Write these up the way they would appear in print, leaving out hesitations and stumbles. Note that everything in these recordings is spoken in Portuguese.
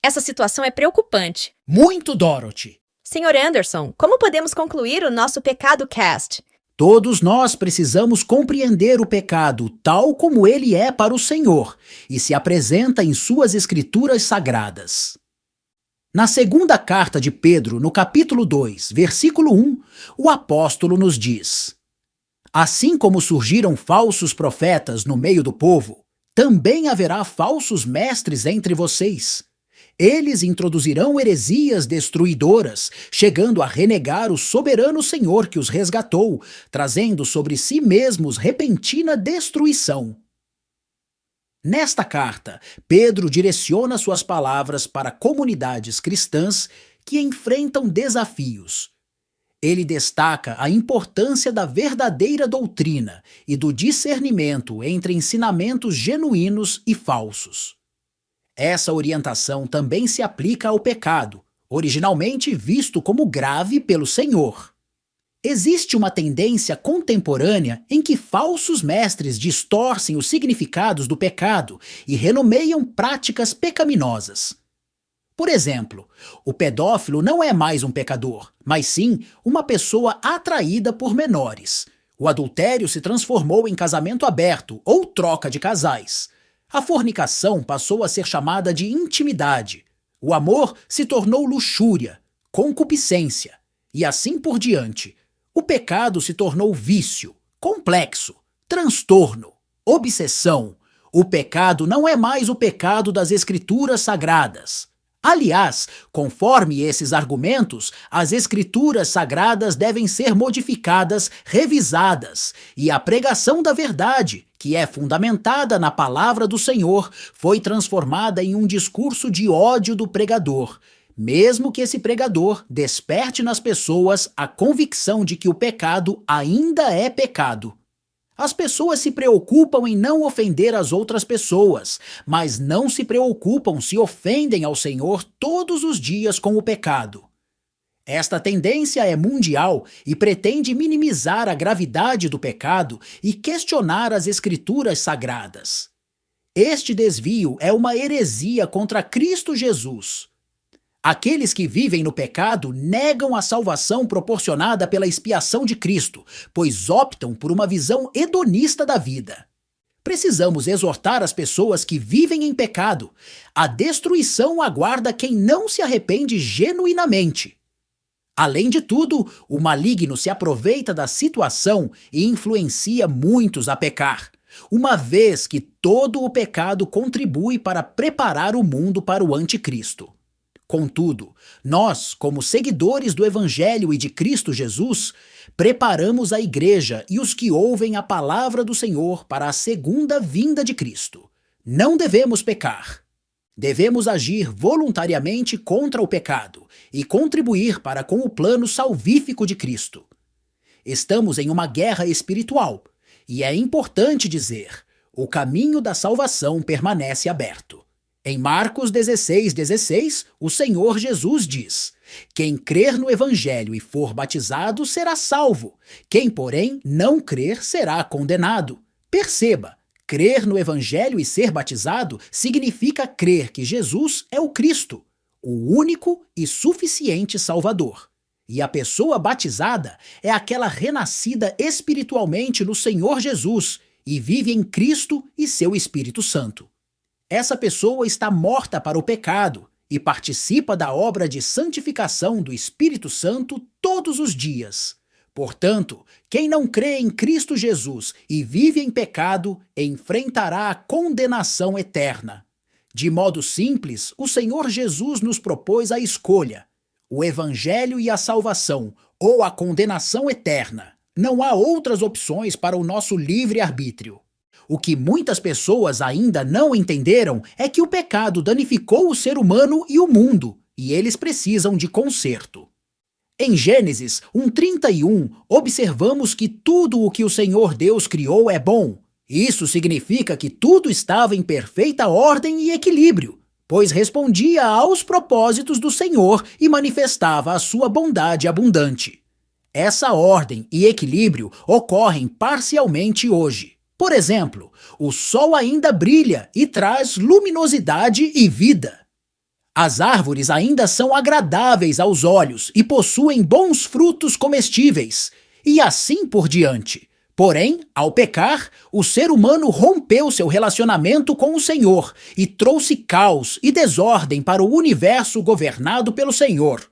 Essa situação é preocupante. Muito, Dorothy. Sr. Anderson, como podemos concluir o nosso pecado cast? Todos nós precisamos compreender o pecado tal como ele é para o Senhor e se apresenta em suas escrituras sagradas. Na segunda carta de Pedro, no capítulo 2, versículo 1, o apóstolo nos diz: Assim como surgiram falsos profetas no meio do povo, também haverá falsos mestres entre vocês. Eles introduzirão heresias destruidoras, chegando a renegar o soberano Senhor que os resgatou, trazendo sobre si mesmos repentina destruição. Nesta carta, Pedro direciona suas palavras para comunidades cristãs que enfrentam desafios. Ele destaca a importância da verdadeira doutrina e do discernimento entre ensinamentos genuínos e falsos. Essa orientação também se aplica ao pecado, originalmente visto como grave pelo Senhor. Existe uma tendência contemporânea em que falsos mestres distorcem os significados do pecado e renomeiam práticas pecaminosas. Por exemplo, o pedófilo não é mais um pecador, mas sim uma pessoa atraída por menores. O adultério se transformou em casamento aberto ou troca de casais. A fornicação passou a ser chamada de intimidade. O amor se tornou luxúria, concupiscência, e assim por diante. O pecado se tornou vício, complexo, transtorno, obsessão. O pecado não é mais o pecado das Escrituras Sagradas. Aliás, conforme esses argumentos, as Escrituras Sagradas devem ser modificadas, revisadas, e a pregação da verdade, que é fundamentada na palavra do Senhor, foi transformada em um discurso de ódio do pregador, mesmo que esse pregador desperte nas pessoas a convicção de que o pecado ainda é pecado. As pessoas se preocupam em não ofender as outras pessoas, mas não se preocupam se ofendem ao Senhor todos os dias com o pecado. Esta tendência é mundial e pretende minimizar a gravidade do pecado e questionar as Escrituras Sagradas. Este desvio é uma heresia contra Cristo Jesus. Aqueles que vivem no pecado negam a salvação proporcionada pela expiação de Cristo, pois optam por uma visão hedonista da vida. Precisamos exortar as pessoas que vivem em pecado. A destruição aguarda quem não se arrepende genuinamente. Além de tudo, o maligno se aproveita da situação e influencia muitos a pecar, uma vez que todo o pecado contribui para preparar o mundo para o anticristo. Contudo, nós, como seguidores do Evangelho e de Cristo Jesus, preparamos a igreja e os que ouvem a palavra do Senhor para a segunda vinda de Cristo. Não devemos pecar. Devemos agir voluntariamente contra o pecado e contribuir para com o plano salvífico de Cristo. Estamos em uma guerra espiritual e é importante dizer: o caminho da salvação permanece aberto. Em Marcos 16:16, o Senhor Jesus diz: Quem crer no Evangelho e for batizado será salvo. Quem, porém, não crer será condenado. Perceba, crer no Evangelho e ser batizado significa crer que Jesus é o Cristo, o único e suficiente Salvador. E a pessoa batizada é aquela renascida espiritualmente no Senhor Jesus e vive em Cristo e seu Espírito Santo. Essa pessoa está morta para o pecado e participa da obra de santificação do Espírito Santo todos os dias. Portanto, quem não crê em Cristo Jesus e vive em pecado, enfrentará a condenação eterna. De modo simples, o Senhor Jesus nos propôs a escolha: o Evangelho e a salvação, ou a condenação eterna. Não há outras opções para o nosso livre-arbítrio. O que muitas pessoas ainda não entenderam é que o pecado danificou o ser humano e o mundo, e eles precisam de conserto. Em Gênesis 1:31, observamos que tudo o que o Senhor Deus criou é bom. Isso significa que tudo estava em perfeita ordem e equilíbrio, pois respondia aos propósitos do Senhor e manifestava a sua bondade abundante. Essa ordem e equilíbrio ocorrem parcialmente hoje. Por exemplo, o sol ainda brilha e traz luminosidade e vida. As árvores ainda são agradáveis aos olhos e possuem bons frutos comestíveis, e assim por diante. Porém, ao pecar, o ser humano rompeu seu relacionamento com o Senhor e trouxe caos e desordem para o universo governado pelo Senhor.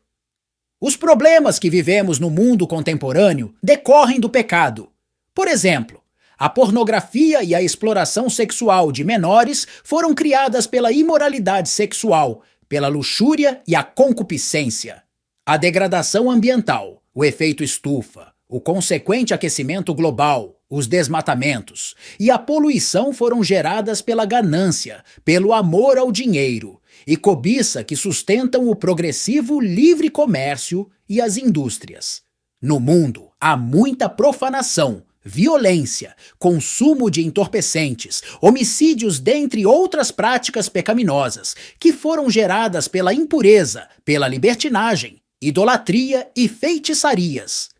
Os problemas que vivemos no mundo contemporâneo decorrem do pecado. Por exemplo, a pornografia e a exploração sexual de menores foram criadas pela imoralidade sexual, pela luxúria e a concupiscência. A degradação ambiental, o efeito estufa, o consequente aquecimento global, os desmatamentos e a poluição foram geradas pela ganância, pelo amor ao dinheiro e cobiça que sustentam o progressivo livre comércio e as indústrias. No mundo, há muita profanação, violência, consumo de entorpecentes, homicídios, dentre outras práticas pecaminosas, que foram geradas pela impureza, pela libertinagem, idolatria e feitiçarias.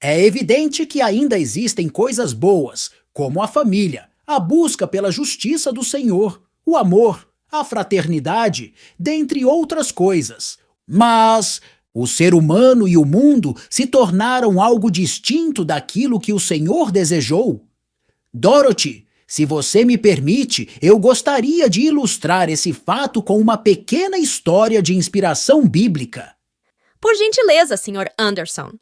É evidente que ainda existem coisas boas, como a família, a busca pela justiça do Senhor, o amor, a fraternidade, dentre outras coisas. Mas o ser humano e o mundo se tornaram algo distinto daquilo que o Senhor desejou. Dorothy, se você me permite, eu gostaria de ilustrar esse fato com uma pequena história de inspiração bíblica. Por gentileza, Sr. Anderson.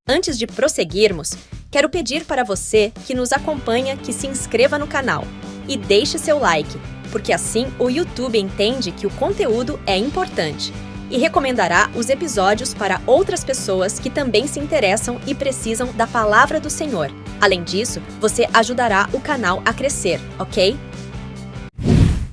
Antes de prosseguirmos, quero pedir para você que nos acompanha que se inscreva no canal e deixe seu like, porque assim o YouTube entende que o conteúdo é importante e recomendará os episódios para outras pessoas que também se interessam e precisam da palavra do Senhor. Além disso, você ajudará o canal a crescer, ok?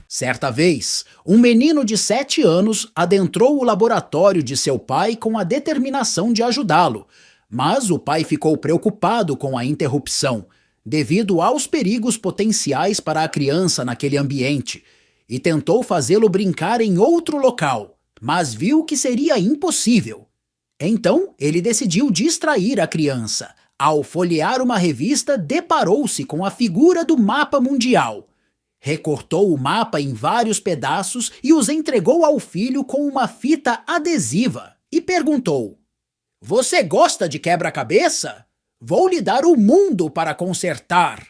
Certa vez, um menino de 7 anos adentrou o laboratório de seu pai com a determinação de ajudá-lo, mas o pai ficou preocupado com a interrupção, devido aos perigos potenciais para a criança naquele ambiente, e tentou fazê-lo brincar em outro local, mas viu que seria impossível. Então, ele decidiu distrair a criança. Ao folhear uma revista, deparou-se com a figura do mapa mundial. Recortou o mapa em vários pedaços e os entregou ao filho com uma fita adesiva e perguntou: "Você gosta de quebra-cabeça? Vou lhe dar o mundo para consertar."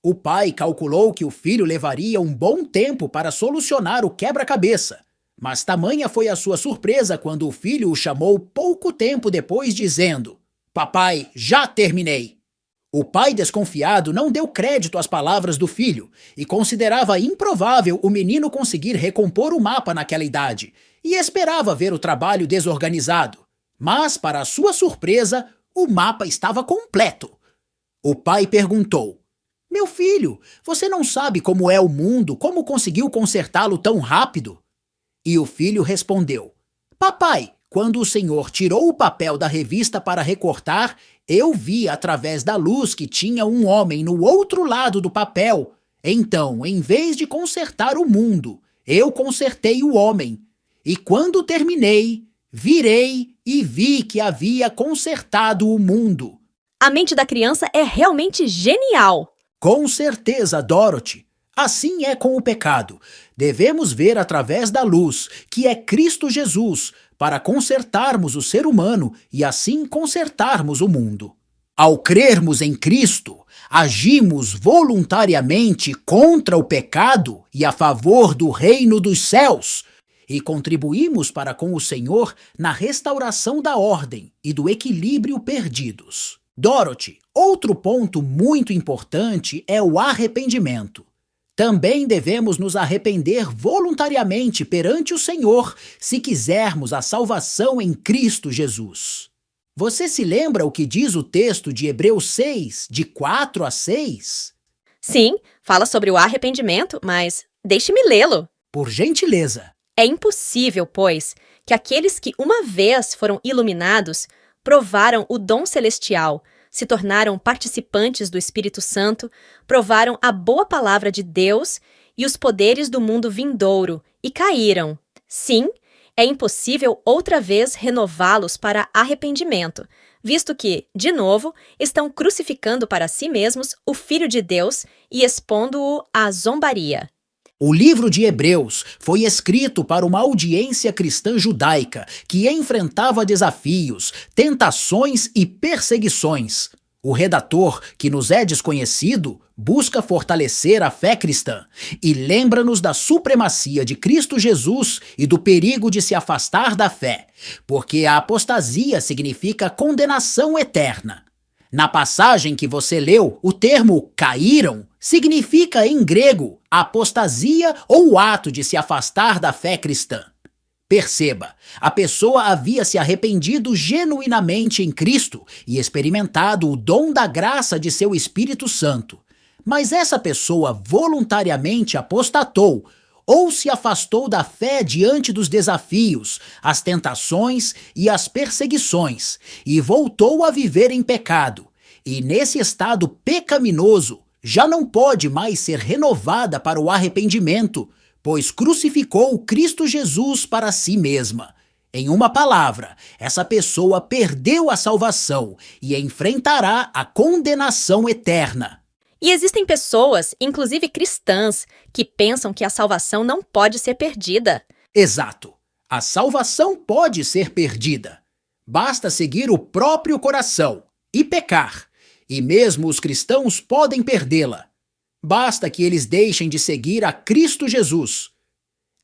O pai calculou que o filho levaria um bom tempo para solucionar o quebra-cabeça, mas tamanha foi a sua surpresa quando o filho o chamou pouco tempo depois, dizendo: "Papai, já terminei." O pai, desconfiado, não deu crédito às palavras do filho e considerava improvável o menino conseguir recompor o mapa naquela idade e esperava ver o trabalho desorganizado. Mas, para sua surpresa, o mapa estava completo. O pai perguntou: "Meu filho, você não sabe como é o mundo, como conseguiu consertá-lo tão rápido?" E o filho respondeu: "Papai, quando o senhor tirou o papel da revista para recortar, eu vi através da luz que tinha um homem no outro lado do papel. Então, em vez de consertar o mundo, eu consertei o homem. E quando terminei, virei e vi que havia consertado o mundo." A mente da criança é realmente genial! Com certeza, Dorothy. Assim é com o pecado. Devemos ver através da luz, que é Cristo Jesus, para consertarmos o ser humano e assim consertarmos o mundo. Ao crermos em Cristo, agimos voluntariamente contra o pecado e a favor do reino dos céus, e contribuímos para com o Senhor na restauração da ordem e do equilíbrio perdidos. Dorothy, outro ponto muito importante é o arrependimento. Também devemos nos arrepender voluntariamente perante o Senhor se quisermos a salvação em Cristo Jesus. Você se lembra o que diz o texto de Hebreus 6, de 4 a 6? Sim, fala sobre o arrependimento, mas deixe-me lê-lo. Por gentileza. É impossível, pois, que aqueles que uma vez foram iluminados, provaram o dom celestial, se tornaram participantes do Espírito Santo, provaram a boa palavra de Deus e os poderes do mundo vindouro, e caíram. Sim, é impossível outra vez renová-los para arrependimento, visto que, de novo, estão crucificando para si mesmos o Filho de Deus e expondo-o à zombaria. O livro de Hebreus foi escrito para uma audiência cristã judaica que enfrentava desafios, tentações e perseguições. O redator, que nos é desconhecido, busca fortalecer a fé cristã e lembra-nos da supremacia de Cristo Jesus e do perigo de se afastar da fé, porque a apostasia significa condenação eterna. Na passagem que você leu, o termo caíram significa em grego apostasia ou o ato de se afastar da fé cristã. Perceba, a pessoa havia se arrependido genuinamente em Cristo e experimentado o dom da graça de seu Espírito Santo. Mas essa pessoa voluntariamente apostatou ou se afastou da fé diante dos desafios, as tentações e as perseguições, e voltou a viver em pecado. E nesse estado pecaminoso, já não pode mais ser renovada para o arrependimento, pois crucificou Cristo Jesus para si mesma. Em uma palavra, essa pessoa perdeu a salvação e enfrentará a condenação eterna. E existem pessoas, inclusive cristãs, que pensam que a salvação não pode ser perdida. Exato. A salvação pode ser perdida. Basta seguir o próprio coração e pecar. E mesmo os cristãos podem perdê-la. Basta que eles deixem de seguir a Cristo Jesus.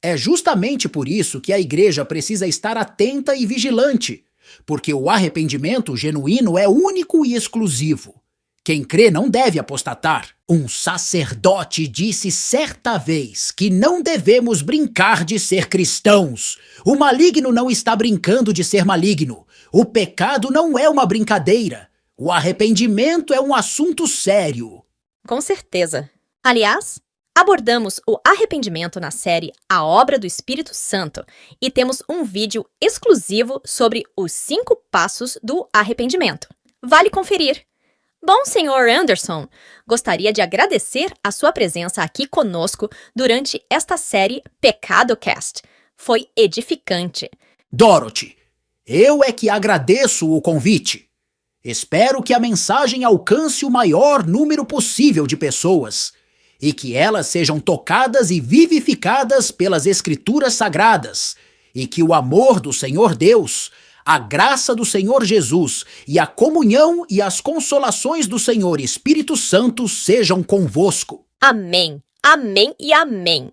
É justamente por isso que a igreja precisa estar atenta e vigilante, porque o arrependimento genuíno é único e exclusivo. Quem crê não deve apostatar. Um sacerdote disse certa vez que não devemos brincar de ser cristãos. O maligno não está brincando de ser maligno. O pecado não é uma brincadeira. O arrependimento é um assunto sério. Com certeza. Aliás, abordamos o arrependimento na série A Obra do Espírito Santo e temos um vídeo exclusivo sobre os 5 passos do arrependimento. Vale conferir. Bom, Sr. Anderson, gostaria de agradecer a sua presença aqui conosco durante esta série Pecado Cast. Foi edificante. Dorothy, eu é que agradeço o convite. Espero que a mensagem alcance o maior número possível de pessoas e que elas sejam tocadas e vivificadas pelas Escrituras Sagradas e que o amor do Senhor Deus, a graça do Senhor Jesus e a comunhão e as consolações do Senhor Espírito Santo sejam convosco. Amém, amém e amém.